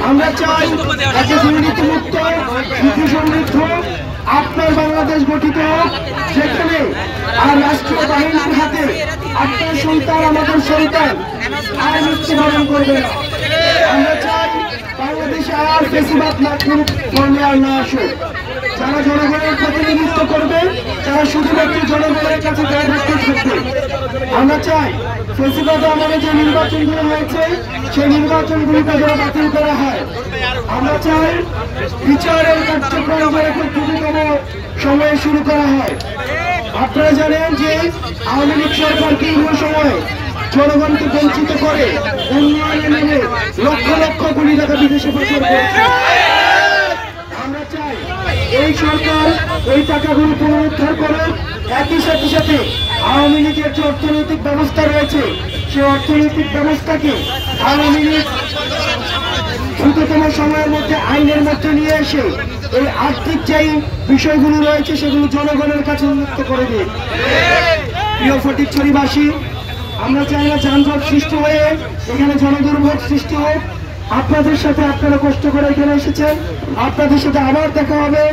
আমরা চাই একটা দুর্নীতিমুক্ত সুখী সমৃদ্ধ আপনার বাংলাদেশ গঠিত হোক, যেখানে আর রাষ্ট্রীয় বাহিনীর হাতে আপনার সন্তান আমাদের সন্তান আর মৃত্যুবরণ করবে না। আমরা চাই বাংলাদেশে আর বেশিরভাগ না করুক, ফর্মে আর না আসুক। যারা জনগণের প্রতিনিধিত্ব করবে, তারা শুধুমাত্র জনগণের কাছে দায়বদ্ধ থাকবে। আমরা চাই ফেসিবাদ আমলে যে নির্বাচনগুলো হয়েছে সেই নির্বাচনগুলিকে যেন বাতিল করা হয়। আমরা চাই বিচারের কার্যক্রম যেন খুব দ্রুততম সময়ে শুরু করা হয়। আপনারা জানেন যে আওয়ামী লীগ সরকার দীর্ঘ সময় জনগণকে বঞ্চিত করে উন্নয়নের নামে লক্ষ লক্ষ কোটি টাকা বিদেশে পাচার করেছে। আমরা চাই এই সরকার এই টাকাগুলো পুনরুদ্ধার করে একই সাথে সাথে আওয়ামী লীগের যে অর্থনৈতিক ব্যবস্থা রয়েছে সেই অর্থনৈতিক ব্যবস্থাকে আওয়ামী লীগ দ্রুততম সময়ের মধ্যে আইনের মধ্যে নিয়ে এসে এই আর্থিক যেই বিষয়গুলো রয়েছে সেগুলো জনগণের কাছে উন্মুক্ত করে দিন। প্রিয় ফটিকছড়িবাসী, আমরা চাই না যানজট সৃষ্টি হয়ে এখানে জনদুর্ভোগ সৃষ্টি হোক। আপনাদের সাথে আপনারা কষ্ট করে এখানে এসেছেন, আপনাদের সাথে আবার দেখা হবে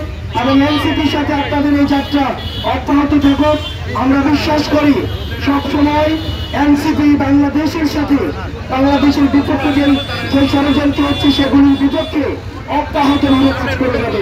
এবং এনসিপির সাথে আপনাদের এই যাত্রা অব্যাহত থাকুক। আমরা বিশ্বাস করি সবসময় এনসিপি বাংলাদেশের সাথে বাংলাদেশের বিপক্ষে যে ষড়যন্ত্র হচ্ছে সেগুলির বিপক্ষে অব্যাহতভাবে কাজ করে যাবে।